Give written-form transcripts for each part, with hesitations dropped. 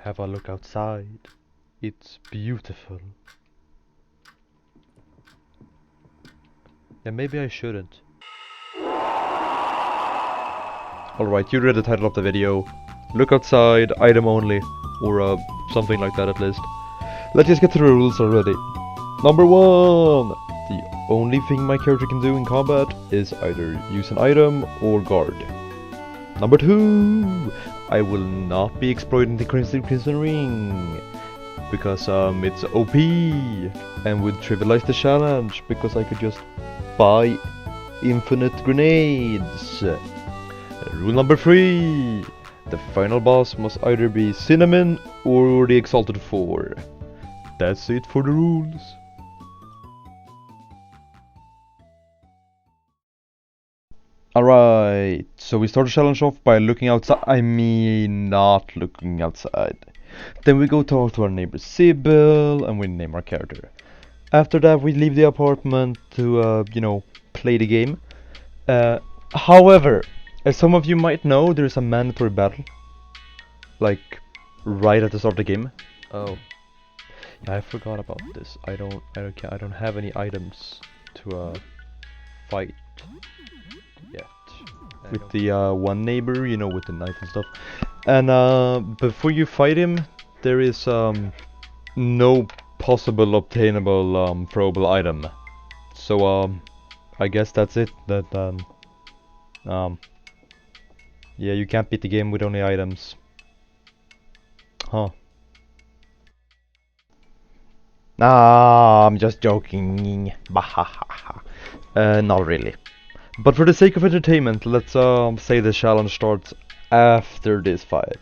have a look outside. It's beautiful. Yeah, maybe I shouldn't. Alright, you read the title of the video. Look outside, item only, or something like that at least. Let's just get to the rules already. Number 1! The only thing my character can do in combat is either use an item or guard. Number 2! I will not be exploiting the Crimson Ring, because it's OP, and would trivialize the challenge, because I could just buy infinite grenades. Rule number 3! The final boss must either be Cinnamon or the Exalted 4. That's it for the rules. Alright, so we start the challenge off by looking outside. I mean, not looking outside. Then we go talk to our neighbor Sybil, and we name our character. After that, we leave the apartment to, play the game. However, as some of you might know, there's a mandatory battle. Like, right at the start of the game. Oh. Yeah, I forgot about this. I don't have any items to, fight yet. With the one neighbor, with the knife and stuff. And before you fight him, there is no possible obtainable throwable item. So I guess that's it. That yeah, you can't beat the game with only items. Huh. Nah, I'm just joking. Bahahaha. Not really. But for the sake of entertainment, let's say the challenge starts after this fight.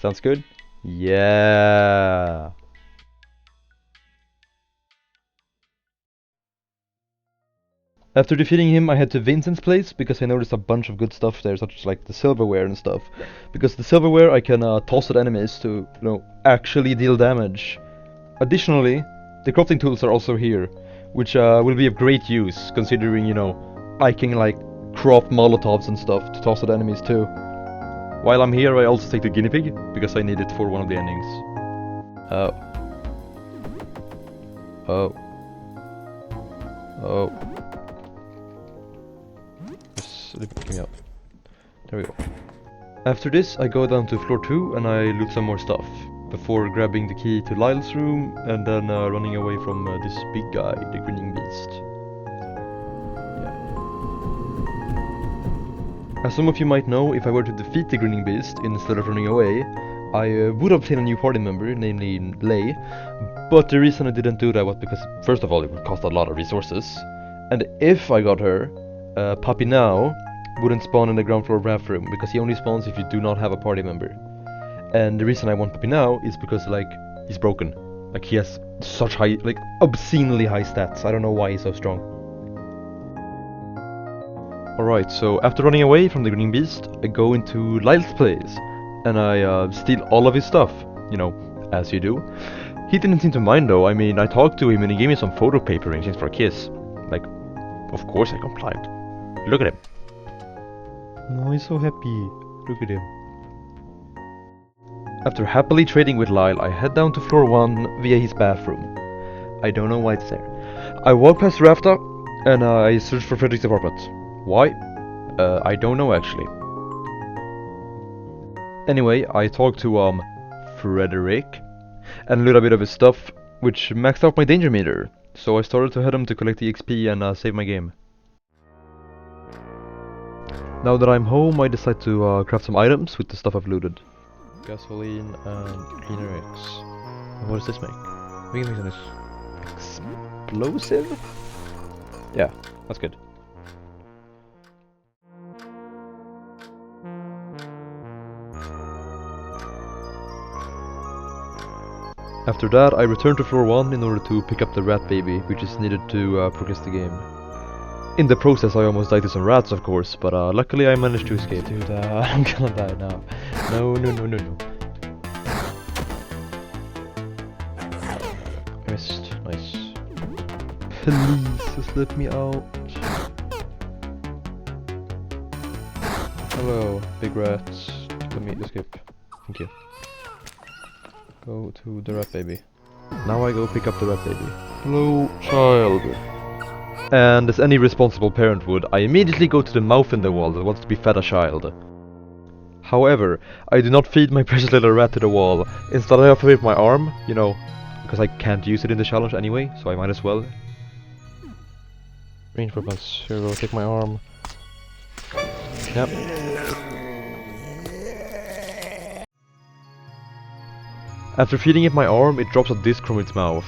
Sounds good? Yeah. After defeating him, I head to Vincent's place because I noticed a bunch of good stuff there, such as like the silverware and stuff. Because the silverware I can toss at enemies to, actually deal damage. Additionally, the crafting tools are also here, which will be of great use, considering, I can like craft molotovs and stuff to toss at enemies too. While I'm here, I also take the guinea pig, because I need it for one of the endings. Oh. Oh. Oh. Just give me up. There we go. After this, I go down to floor 2 and I loot some more stuff, before grabbing the key to Lyle's room and then running away from this big guy, the Grinning Beast. As some of you might know, if I were to defeat the Grinning Beast instead of running away, I would obtain a new party member, namely Lei, but the reason I didn't do that was because, first of all, it would cost a lot of resources, and if I got her, Puppy Now wouldn't spawn in the ground floor bathroom, because he only spawns if you do not have a party member. And the reason I want Puppy Now is because, he's broken. Like, he has such high, obscenely high stats. I don't know why he's so strong. Alright, so after running away from the Green Beast, I go into Lyle's place, and I steal all of his stuff, as you do. He didn't seem to mind though. I mean, I talked to him and he gave me some photo paper in exchange for a kiss. Like, of course I complied. Look at him. No, he's so happy. Look at him. After happily trading with Lyle, I head down to floor 1 via his bathroom. I don't know why it's there. I walk past Rafta, and I search for Frederick's apartment. Why? I don't know actually. Anyway, I talked to Frederick and loot a bit of his stuff, which maxed out my danger meter. So I started to head him to collect the XP and save my game. Now that I'm home, I decide to craft some items with the stuff I've looted. Gasoline and Cleaner X. What does this make? We can make an explosive? Yeah, that's good. After that, I return to floor 1 in order to pick up the rat baby, which is needed to progress the game. In the process, I almost died to some rats, of course, but luckily I managed to escape. Dude, I'm gonna die now. No. Missed. Nice. Please, just let me out. Hello, big rats. Let me escape. Thank you. Go to the rat baby. Now I go pick up the rat baby. Hello, child. And as any responsible parent would, I immediately go to the mouth in the wall that wants to be fed a child. However, I do not feed my precious little rat to the wall. Instead I offer it my arm, you know, because I can't use it in the challenge anyway, so I might as well. Range weapons. Here we go, take my arm. Yep. After feeding it my arm, it drops a disc from its mouth.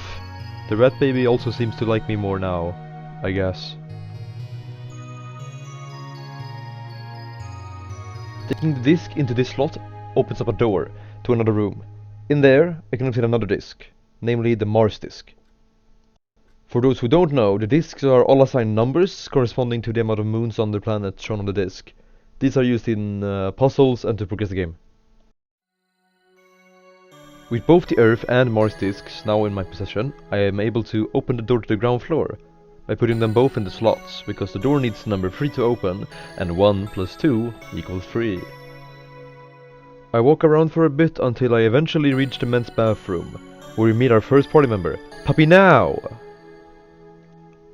The rat baby also seems to like me more now, I guess. Taking the disc into this slot opens up a door to another room. In there, I can obtain another disc, namely the Mars disc. For those who don't know, the discs are all assigned numbers corresponding to the amount of moons on the planet shown on the disc. These are used in puzzles and to progress the game. With both the Earth and Mars discs now in my possession, I am able to open the door to the ground floor by putting them both in the slots, because the door needs number 3 to open, and 1 plus 2 equals 3. I walk around for a bit until I eventually reach the men's bathroom, where we meet our first party member, Puppy Now!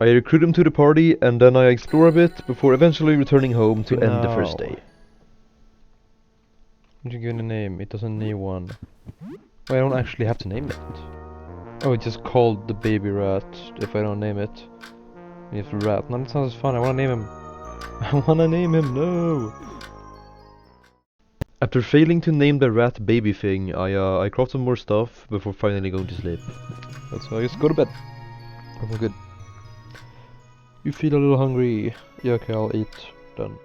I recruit him to the party, and then I explore a bit before eventually returning home to end the first day. Did you give it a name? It doesn't need one. Oh, I don't actually have to name it. Oh, it's just called the baby rat if I don't name it. We have the rat. No, that sounds fun. I wanna name him. I wanna name him, no! After failing to name the rat baby thing, I craft some more stuff before finally going to sleep. So I just go to bed. I'm good. You feel a little hungry. Yeah, okay, I'll eat. Done.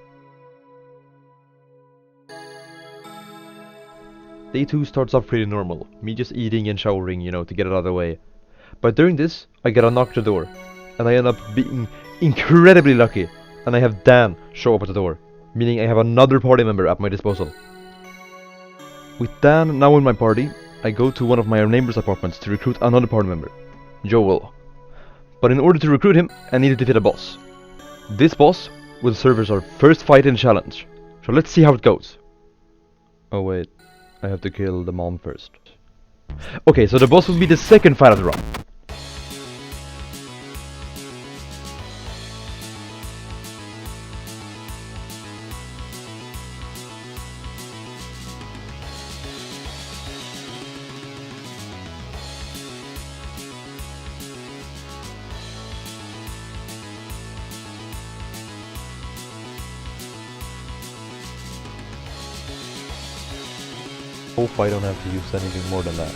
Day 2 starts off pretty normal. Me just eating and showering, you know, to get it out of the way. But during this, I get a knock at the door. And I end up being incredibly lucky. And I have Dan show up at the door. Meaning I have another party member at my disposal. With Dan now in my party, I go to one of my neighbor's apartments to recruit another party member, Joel. But in order to recruit him, I needed to defeat a boss. This boss will serve as our first fight in the challenge. So let's see how it goes. Oh wait, I have to kill the mom first. Okay, so the boss will be the second fight of the run. Hope I don't have to use anything more than that.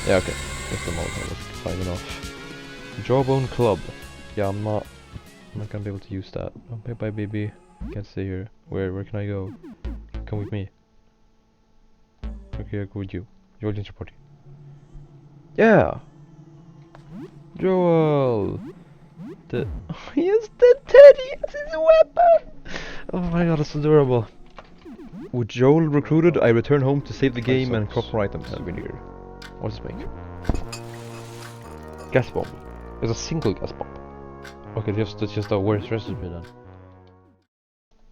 Yeah, okay. Just the Molotov was fine enough. Jawbone Club. Yeah, I'm not gonna be able to use that. Oh, bye bye baby. Can't stay here. Where can I go? Come with me. Okay, I'll go with you. Joel joins your party. Yeah! Joel! He has the teddy as his weapon! Oh my god, that's adorable. With Joel recruited, I return home to save the game and crop more items. Souvenir. What does this make? Gas bomb. There's a single gas bomb. Okay, that's just a worse recipe then.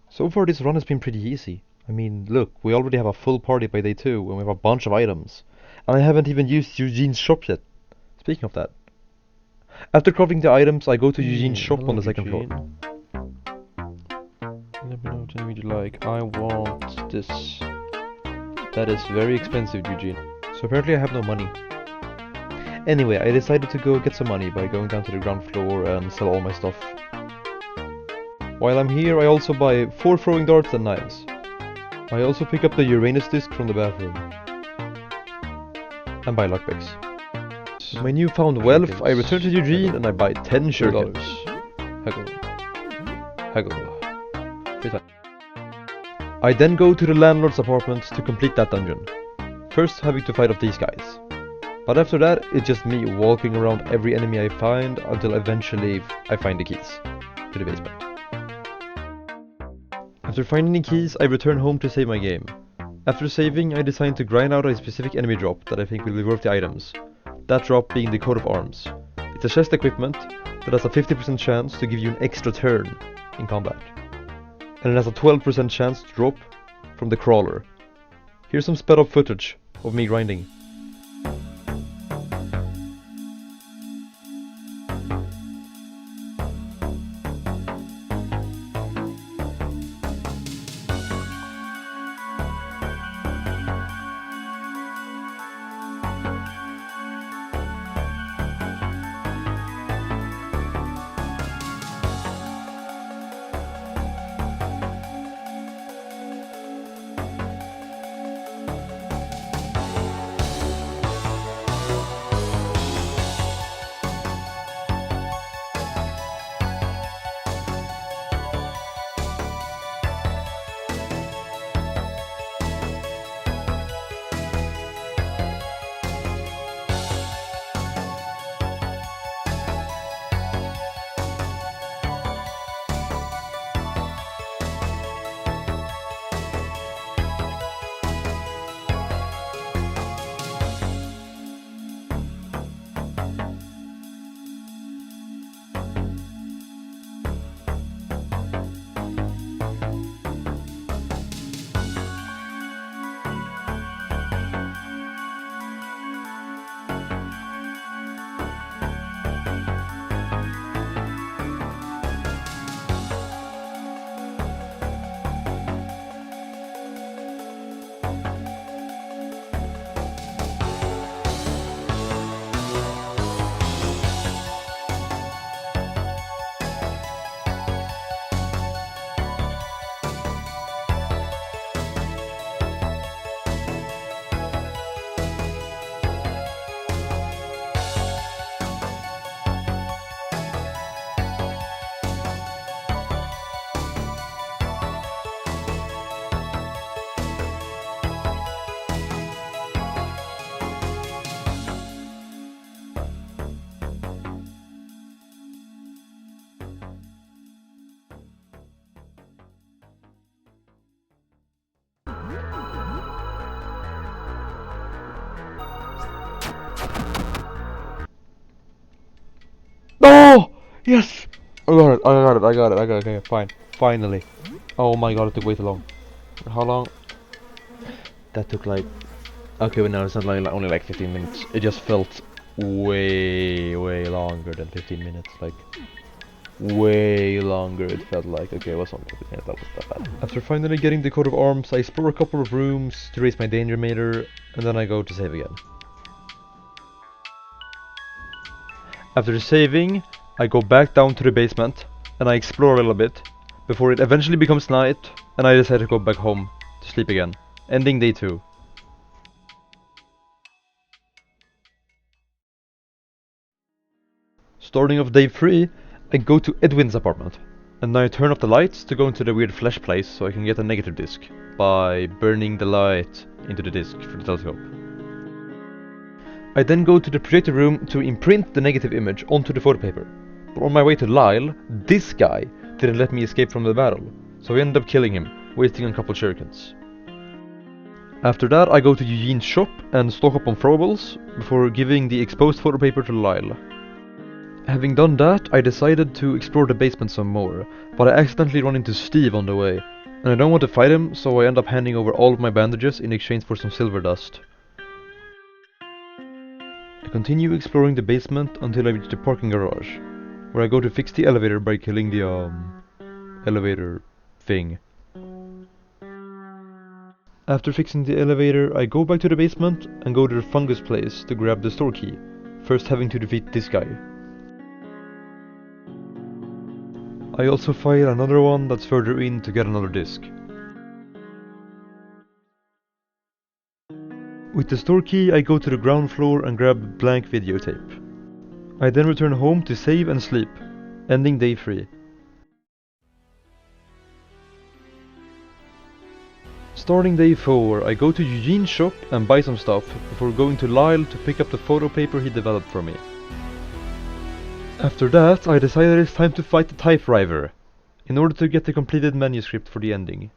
So far this run has been pretty easy. I mean, look, we already have a full party by day 2 and we have a bunch of items. And I haven't even used Eugene's shop yet. Speaking of that. After crafting the items, I go to Eugene's shop on the second floor. Let me know what you like. I want this. That is very expensive, Eugene. So apparently I have no money. Anyway, I decided to go get some money by going down to the ground floor and sell all my stuff. While I'm here, I also buy 4 throwing darts and knives. I also pick up the Uranus disc from the bathroom. And buy lockpicks. With my newfound wealth, I return to Eugene and I buy 10 shurikens. Haggle. I then go to the landlord's apartment to complete that dungeon. First having to fight off these guys. But after that, it's just me walking around every enemy I find until eventually I find the keys to the basement. After finding the keys, I return home to save my game. After saving, I decide to grind out a specific enemy drop that I think will be worth the items. That drop being the coat of arms. It's a chest equipment that has a 50% chance to give you an extra turn in combat. And it has a 12% chance to drop from the crawler. Here's some sped up footage of me grinding. Oh! Yes! I got it, I got it, okay, fine. Finally. Oh my god, it took way too long. How long? That took like... Okay, but no, it's not like only like 15 minutes. It just felt way longer than 15 minutes, like... Way longer it felt like. Okay, it was only 15 minutes, that was that bad. After finally getting the coat of arms, I explore a couple of rooms to raise my danger meter, and then I go to save again. After saving, I go back down to the basement, and I explore a little bit, before it eventually becomes night, and I decide to go back home to sleep again, ending day 2. Starting off day 3, I go to Edwin's apartment, and I turn off the lights to go into the weird flash place so I can get a negative disc, by burning the light into the disc for the telescope. I then go to the projector room to imprint the negative image onto the photo paper. But on my way to Lyle, this guy didn't let me escape from the battle, so I ended up killing him, wasting a couple shurikens. After that I go to Eugene's shop and stock up on throwables, before giving the exposed photo paper to Lyle. Having done that, I decided to explore the basement some more, but I accidentally run into Steve on the way, and I don't want to fight him, so I end up handing over all of my bandages in exchange for some silver dust. I continue exploring the basement until I reach the parking garage, where I go to fix the elevator by killing the elevator thing. After fixing the elevator, I go back to the basement and go to the fungus place to grab the store key, first having to defeat this guy. I also fight another one that's further in to get another disc. With the store key, I go to the ground floor and grab blank videotape. I then return home to save and sleep, ending day 3. Starting day 4, I go to Eugene's shop and buy some stuff, before going to Lyle to pick up the photo paper he developed for me. After that, I decided it's time to fight the Typewriter, in order to get the completed manuscript for the ending.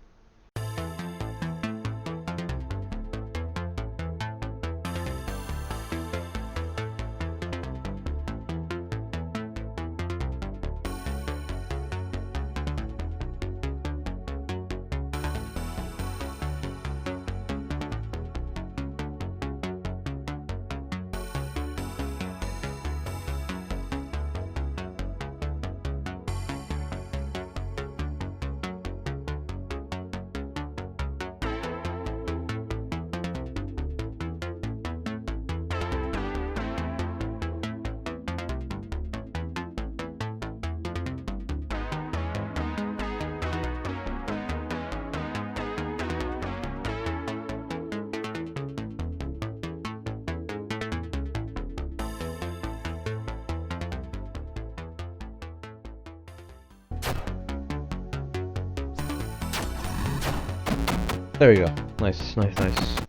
There you go. Nice, nice, nice.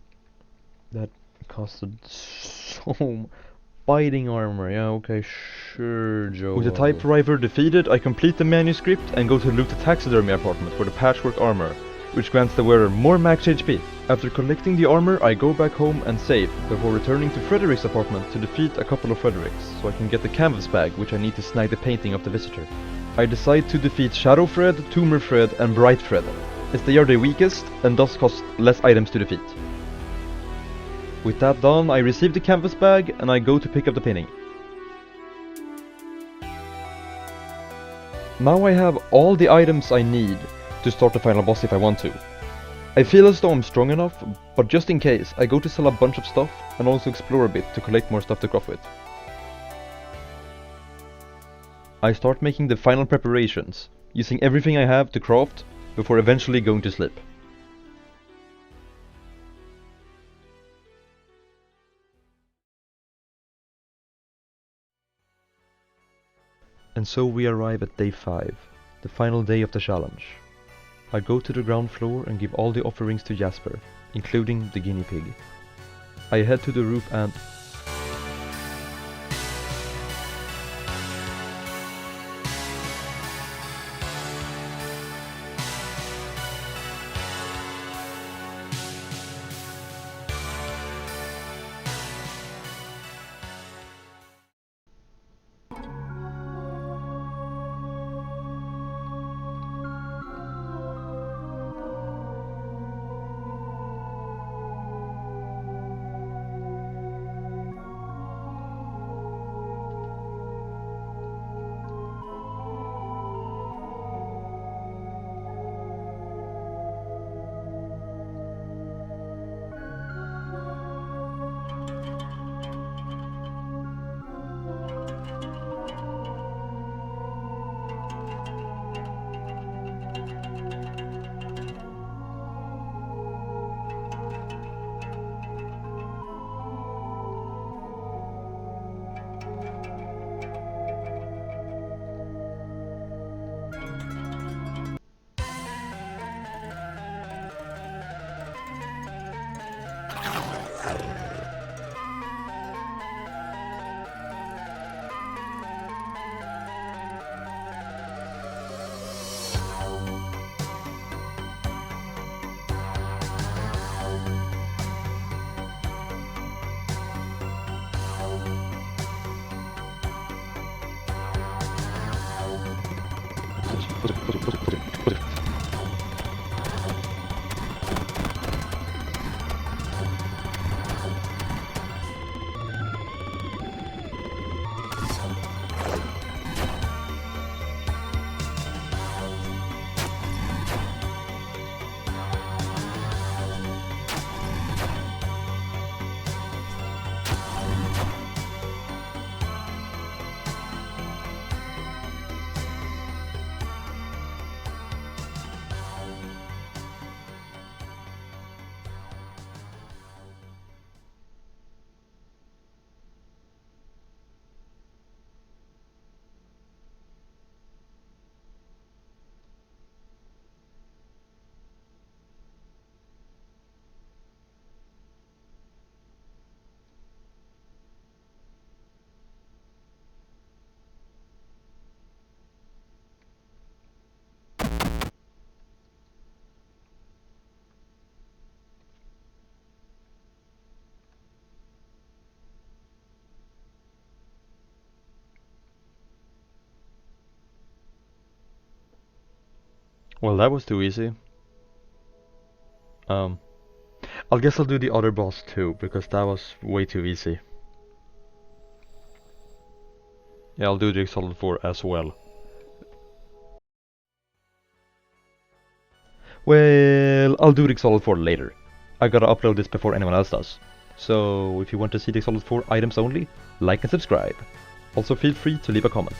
That costed so... Fighting armor, yeah, okay, sure, Joe. With the typewriter defeated, I complete the manuscript and go to loot the taxidermy apartment for the patchwork armor, which grants the wearer more max HP. After collecting the armor, I go back home and save, before returning to Frederick's apartment to defeat a couple of Fredericks, so I can get the canvas bag, which I need to snag the painting of the visitor. I decide to defeat Shadow Fred, Tumor Fred and Bright Fred, as they are the weakest and thus cost less items to defeat. With that done, I receive the canvas bag and I go to pick up the painting. Now I have all the items I need to start the final boss if I want to. I feel as though I'm strong enough, but just in case, I go to sell a bunch of stuff and also explore a bit to collect more stuff to craft with. I start making the final preparations, using everything I have to craft before eventually going to sleep. And so we arrive at day 5, the final day of the challenge. I go to the ground floor and give all the offerings to Jasper, including the guinea pig. I head to the roof and... Well, that was too easy. I guess I'll do the other boss too, because that was way too easy. Yeah, I'll do the Exalted 4 as well. Well, I'll do the Exalted 4 later. I gotta upload this before anyone else does. So, if you want to see the Exalted 4 items only, like and subscribe. Also feel free to leave a comment.